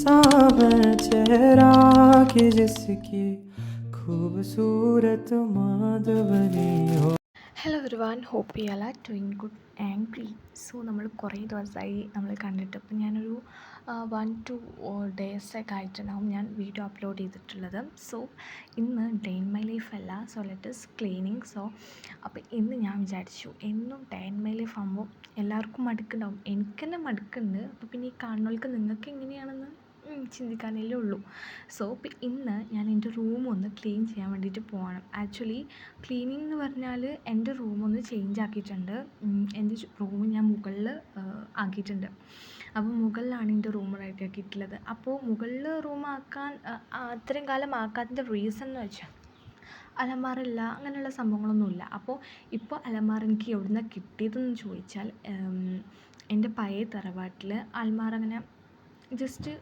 सावर चेहरा कि जिसकी खूबसूरत माधवनी हो. Hello everyone, hope you are doing good and great. So നമ്മൾ കുറേ ദിവസമായി നമ്മൾ കണ്ടിട്ട്, അപ്പോൾ ഞാനൊരു 1-2 ഡേയ്സൊക്കെ ആയിട്ടുണ്ടാവും ഞാൻ വീഡിയോ അപ്ലോഡ് ചെയ്തിട്ടുള്ളത്. സോ ഇന്ന് ഡേ ഇൻ മൈ ലൈഫ് അല്ല, സോ ലെറ്റസ് ക്ലീനിങ്. സോ അപ്പോൾ ഇന്ന് ഞാൻ വിചാരിച്ചു എന്നും ഡേ ഇൻ മൈ ലൈഫ് ആകുമ്പോൾ എല്ലാവർക്കും മടുക്കുന്നുണ്ടാവും. എനിക്ക് തന്നെ മടുക്കുന്നുണ്ട്. അപ്പോൾ പിന്നെ ഈ കാണുന്നവർക്ക് നിങ്ങൾക്ക് എങ്ങനെയാണെന്ന് ചിന്തിക്കാനല്ലേ ഉള്ളൂ. സോ ഇന്ന് ഞാൻ എൻ്റെ റൂം ഒന്ന് ക്ലീൻ ചെയ്യാൻ വേണ്ടിയിട്ട് പോവാണ്. ആക്ച്വലി ക്ലീനിങ് എന്ന് പറഞ്ഞാൽ എൻ്റെ റൂമൊന്ന് ചേഞ്ച് ആക്കിയിട്ടുണ്ട്. എൻ്റെ റൂം ഞാൻ മുകളിൽ ആക്കിയിട്ടുണ്ട്. അപ്പോൾ മുകളിലാണ് എൻ്റെ റൂം റെഡി ആക്കിയിട്ടുള്ളത്. അപ്പോൾ മുകളിൽ റൂമാക്കാൻ അത്രയും കാലം ആക്കാത്തതിൻ്റെ റീസൺ എന്ന് വെച്ചാൽ അലമാറില്ല, അങ്ങനെയുള്ള സംഭവങ്ങളൊന്നുമില്ല. അപ്പോൾ ഇപ്പോൾ അലമാര എനിക്ക് എവിടെ നിന്നാണ് കിട്ടിയതെന്ന് ചോദിച്ചാൽ, എൻ്റെ പഴയ തറവാട്ടിൽ അലമാര അങ്ങനെ ജസ്റ്റ്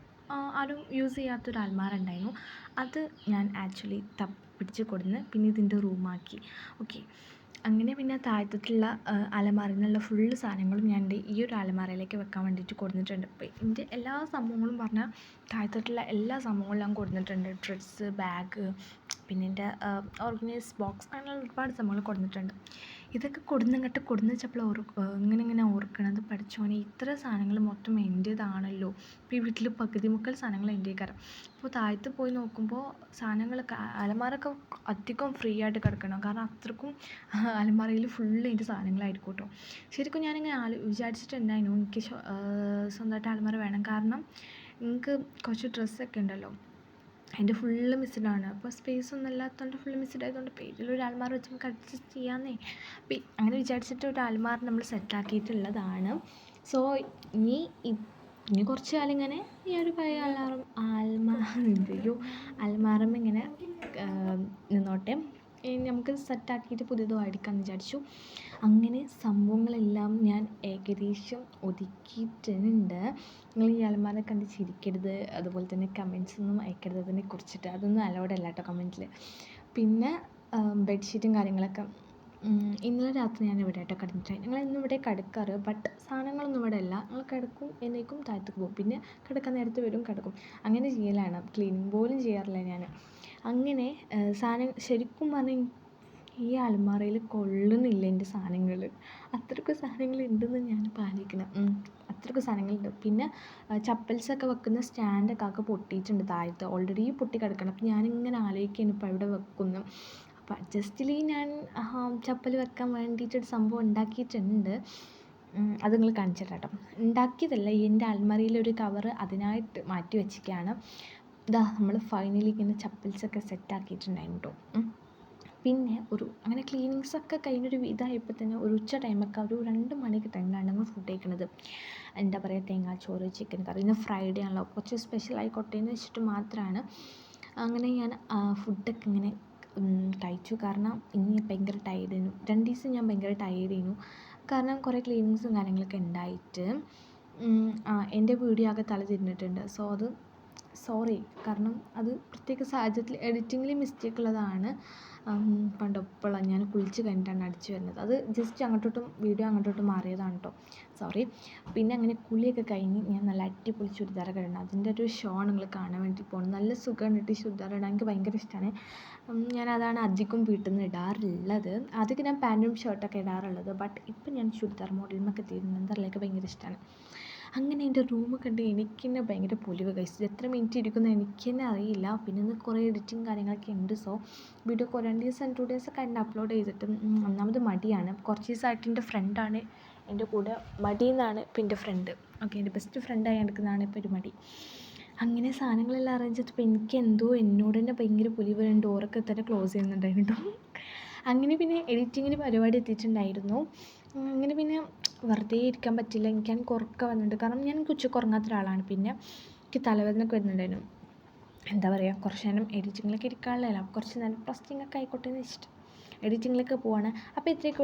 ആരും യൂസ് ചെയ്യാത്തൊരു അലമാര ഉണ്ടായിരുന്നു. അത് ഞാൻ ആക്ച്വലി പിടിച്ച് കൊടുന്ന് പിന്നെ ഇതിൻ്റെ റൂമാക്കി. ഓക്കെ, അങ്ങനെ പിന്നെ താഴത്തുള്ള അലമാരയിൽ നിന്നുള്ള ഫുള്ള് സാധനങ്ങളും ഞാൻ എൻ്റെ ഈ ഒരു അലമാരയിലേക്ക് വെക്കാൻ വേണ്ടിയിട്ട് കൊടുത്തിട്ടുണ്ട്. അപ്പോൾ എൻ്റെ എല്ലാ സംഭവങ്ങളും പറഞ്ഞാൽ താഴത്തുള്ള എല്ലാ സംഭവങ്ങളും ഞാൻ കൊടുത്തിട്ടുണ്ട്. ഡ്രസ്സ്, ബാഗ്, പിന്നെ എൻ്റെ ഓർഗനൈസ് ബോക്സ്, അങ്ങനെ ഒരുപാട് സംഭവങ്ങൾ കൊടുത്തിട്ടുണ്ട്. ഇതൊക്കെ കൊടുന്ന് വെച്ചപ്പോൾ ഇങ്ങനെ ഓർക്കണത്, പഠിച്ചോനെ ഇത്ര സാധനങ്ങൾ മൊത്തം എൻ്റേതാണല്ലോ. ഇപ്പോൾ ഈ വീട്ടിൽ പകുതി മുക്കാൽ സാധനങ്ങൾ എൻ്റെ കയറാം. അപ്പോൾ താഴത്ത് പോയി നോക്കുമ്പോൾ സാധനങ്ങളൊക്കെ അലമാരൊക്കെ അധികം ഫ്രീ ആയിട്ട് കിടക്കണം. കാരണം അത്രക്കും അലമാരയിൽ ഫുള്ള് എൻ്റെ സാധനങ്ങളായിരിക്കും കേട്ടോ. ശരിക്കും ഞാനിങ്ങനെ വിചാരിച്ചിട്ടുണ്ടായിരുന്നു എനിക്ക് സ്വന്തമായിട്ട് അലമാര വേണം. കാരണം എനിക്ക് കുറച്ച് ഡ്രസ്സൊക്കെ ഉണ്ടല്ലോ, അതിൻ്റെ ഫുള്ള് മിസ്ഡാണ്. അപ്പോൾ സ്പേസ് ഒന്നും ഇല്ലാത്തതുകൊണ്ട് ഫുള്ള് മിസ്ഡ് ആയതുകൊണ്ട് പേജിലൊരു അലമാര വെച്ച് നമുക്ക് അഡ്ജസ്റ്റ് ചെയ്യാമെന്നേ. അപ്പോൾ അങ്ങനെ വിചാരിച്ചിട്ട് ഒരു അലമാര നമ്മൾ സെറ്റാക്കിയിട്ടുള്ളതാണ്. സോ ഇനി കുറച്ച് കാലം ഇങ്ങനെ ഈ ഒരു പഴയ അലമാരം ഇങ്ങനെ നിന്നോട്ടെ. നമുക്ക് സെറ്റാക്കിയിട്ട് പുതിയതോ അടിക്കാമെന്ന് വിചാരിച്ചു. അങ്ങനെ സംഭവങ്ങളെല്ലാം ഞാൻ ഏകദേശം ഒതുക്കിയിട്ടുണ്ട്. നിങ്ങൾ ഈ അലമാര കണ്ട് ചിരിക്കരുത്, അതുപോലെ തന്നെ കമൻറ്റ്സ് ഒന്നും അയക്കരുത് അതിനെക്കുറിച്ചിട്ട്. അതൊന്നും അലൗഡ് അല്ല കേട്ടോ കമൻറ്റിൽ. പിന്നെ ബെഡ്ഷീറ്റും കാര്യങ്ങളൊക്കെ ഇന്നലെ രാത്രി ഞാൻ ഇവിടെ ആയിട്ട് കിടന്നിട്ടായി. ഞങ്ങൾ ഇന്നും ഇവിടെ കിടക്കാറ്, ബട്ട് സാധനങ്ങളൊന്നും ഇവിടെ അല്ല. ഞങ്ങൾ കിടക്കും, എന്നേക്കും താഴത്തേക്ക് പോകും, പിന്നെ കിടക്കാൻ നേരത്ത് വരും, കിടക്കും. അങ്ങനെ ചെയ്യലാണ്. ക്ലീനിങ് പോലും ചെയ്യാറില്ല ഞാൻ. അങ്ങനെ സാധനം ശരിക്കും പറഞ്ഞാൽ ഈ അലമാരയിൽ കൊള്ളുന്നില്ല എൻ്റെ സാധനങ്ങൾ. അത്രയ്ക്ക് സാധനങ്ങൾ ഉണ്ടെന്ന് ഞാൻ പാലിക്കണം. അത്രയ്ക്ക് സാധനങ്ങളുണ്ട്. പിന്നെ ചപ്പൽസൊക്കെ വെക്കുന്ന സ്റ്റാൻഡൊക്കെ ആകെ പൊട്ടിയിട്ടുണ്ട് താഴത്ത്, ഓൾറെഡി പൊട്ടി കിടക്കണം. അപ്പോൾ ഞാനിങ്ങനെ ആലോചിക്കുകയാണ് ഇപ്പോൾ എവിടെ വെക്കുന്നു. അപ്പോൾ ജസ്റ്റിലി ഞാൻ ചപ്പൽ വെക്കാൻ വേണ്ടിയിട്ടൊരു സംഭവം ഉണ്ടാക്കിയിട്ടുണ്ട്. അത് നിങ്ങൾ കാണിച്ചു തരാം കേട്ടോ. ഉണ്ടാക്കിയതല്ല, എൻ്റെ അലമാരയിലൊരു കവറ് അതിനായിട്ട് മാറ്റി വെച്ചിരിക്കുകയാണ്. ഇതാ നമ്മൾ ഫൈനലി ഇങ്ങനെ ചപ്പൽസൊക്കെ സെറ്റാക്കിയിട്ടുണ്ടായിരുന്നു കേട്ടോ. പിന്നെ അങ്ങനെ ക്ലീനിങ്സൊക്കെ കഴിഞ്ഞൊരു ഇതായപ്പോൾ തന്നെ ഒരു ഉച്ച ടൈമൊക്കെ ഒരു 2 മണിക്ക് ടൈമിലാണ് ഞങ്ങൾ ഫുഡ് കഴിക്കുന്നത്. എന്താ പറയുക, തേങ്ങാച്ചോറ്, ചിക്കൻ കറി. ഇന്ന് ഫ്രൈഡേ ആണല്ലോ, കുറച്ച് സ്പെഷ്യൽ ആയിക്കോട്ടെ എന്ന് വെച്ചിട്ട് മാത്രമാണ്. അങ്ങനെ ഞാൻ ഫുഡൊക്കെ ഇങ്ങനെ കഴിച്ചു. കാരണം ഇന്ന് ഭയങ്കര ടയേർഡായിരുന്നു. 2 ദിവസം ഞാൻ ഭയങ്കര ടയേർഡായിരുന്നു. കാരണം കുറേ ക്ലീനിങ്സും കാര്യങ്ങളൊക്കെ ഉണ്ടായിട്ട് എൻ്റെ വീഡിയോ ആകെ തല തിരിഞ്ഞിട്ടുണ്ട്. സോ അത് സോറി. കാരണം അത് പ്രത്യേക സാഹചര്യത്തിൽ എഡിറ്റിങ്ങിൽ മിസ്റ്റേക്ക് ഉള്ളതാണ്. പണ്ടൊപ്പോഴാണ് ഞാൻ കുളിച്ച് കഴിഞ്ഞിട്ടാണ് അടിച്ചു വരുന്നത്. അത് ജസ്റ്റ് വീഡിയോ അങ്ങോട്ടോട്ടും മാറിയതാണ് കേട്ടോ, സോറി. പിന്നെ അങ്ങനെ കുളിയൊക്കെ കഴിഞ്ഞ് ഞാൻ നല്ല അടിപൊളി ചുരിദാറൊക്കെ ഇടണം. അതിൻ്റെ ഒരു ഷോ നിങ്ങൾ കാണാൻ വേണ്ടി പോകണം. നല്ല സുഖമാണ് ഇട്ട് ചുരിദാർ ഇടാൻ, എനിക്ക് ഭയങ്കര ഇഷ്ടമാണ്. ഞാനതാണ് അധികം വീട്ടിൽ നിന്ന് ഇടാറുള്ളത്. അതൊക്കെ ഞാൻ പാൻറ്റും ഷർട്ടൊക്കെ ഇടാറുള്ളത്, ബട്ട് ഇപ്പം ഞാൻ ചുരിദാർ മോഡലിനൊക്കെ തീരുന്നത് എനിക്ക് ഭയങ്കര ഇഷ്ടമാണ്. അങ്ങനെ എൻ്റെ റൂം കണ്ട് എനിക്ക് തന്നെ ഭയങ്കര പൊലിവ് കഴിച്ചത്. എത്ര മിനിറ്റ് ഇരിക്കുന്നു എനിക്ക് തന്നെ അറിയില്ല. പിന്നെ ഇന്ന് കുറേ എഡിറ്റിങ് കാര്യങ്ങളൊക്കെ ഉണ്ട്. സോ വീഡിയോ 2 ദിവസം 2 ഡേയ്സൊക്കെ ഉണ്ട് അപ്ലോഡ് ചെയ്തിട്ട്. ഒന്നാമത് മടിയാണ്. കുറച്ച് ദിവസമായിട്ട് എൻ്റെ ഫ്രണ്ടാണ് എൻ്റെ കൂടെ. മടിയെന്നാണ് ഇപ്പോൾ എൻ്റെ ഫ്രണ്ട്. ഓക്കെ, എൻ്റെ ബെസ്റ്റ് ഫ്രണ്ടായി എടുക്കുന്നതാണ് ഇപ്പോൾ ഒരു മടി. അങ്ങനെ സാധനങ്ങളെല്ലാം അറേഞ്ച് ചെയ്തപ്പോൾ എനിക്ക് എന്തോ എന്നോട് തന്നെ ഭയങ്കര പൊലിവ്. ഡോറൊക്കെ തന്നെ ക്ലോസ് ചെയ്യുന്നുണ്ടായിരുന്നു. അങ്ങനെ പിന്നെ എഡിറ്റിങ്ങിന് പരിപാടി എത്തിയിട്ടുണ്ടായിരുന്നു. അങ്ങനെ പിന്നെ വെറുതെ ഇരിക്കാൻ പറ്റില്ല. എനിക്കാണെങ്കിൽ ഉറക്കം വന്നിട്ടുണ്ട്. കാരണം ഞാൻ ഉച്ചയ്ക്ക് ഉറങ്ങാത്ത ഒരാളാണ്. പിന്നെ എനിക്ക് തലവേദനയൊക്കെ വരുന്നുണ്ടായിരുന്നു. എന്താ പറയുക, കുറച്ച് നേരം എഡിറ്റിങ്ങിലൊക്കെ ഇരിക്കാനുള്ളതല്ല, കുറച്ച് നേരം പ്ലസ്റ്റിങ്ങൊക്കെ ആയിക്കോട്ടെ എന്ന് വെച്ചിട്ട് എഡിറ്റിങ്ങിലൊക്കെ പോവാണ്. അപ്പോൾ ഇത്രയൊക്കെ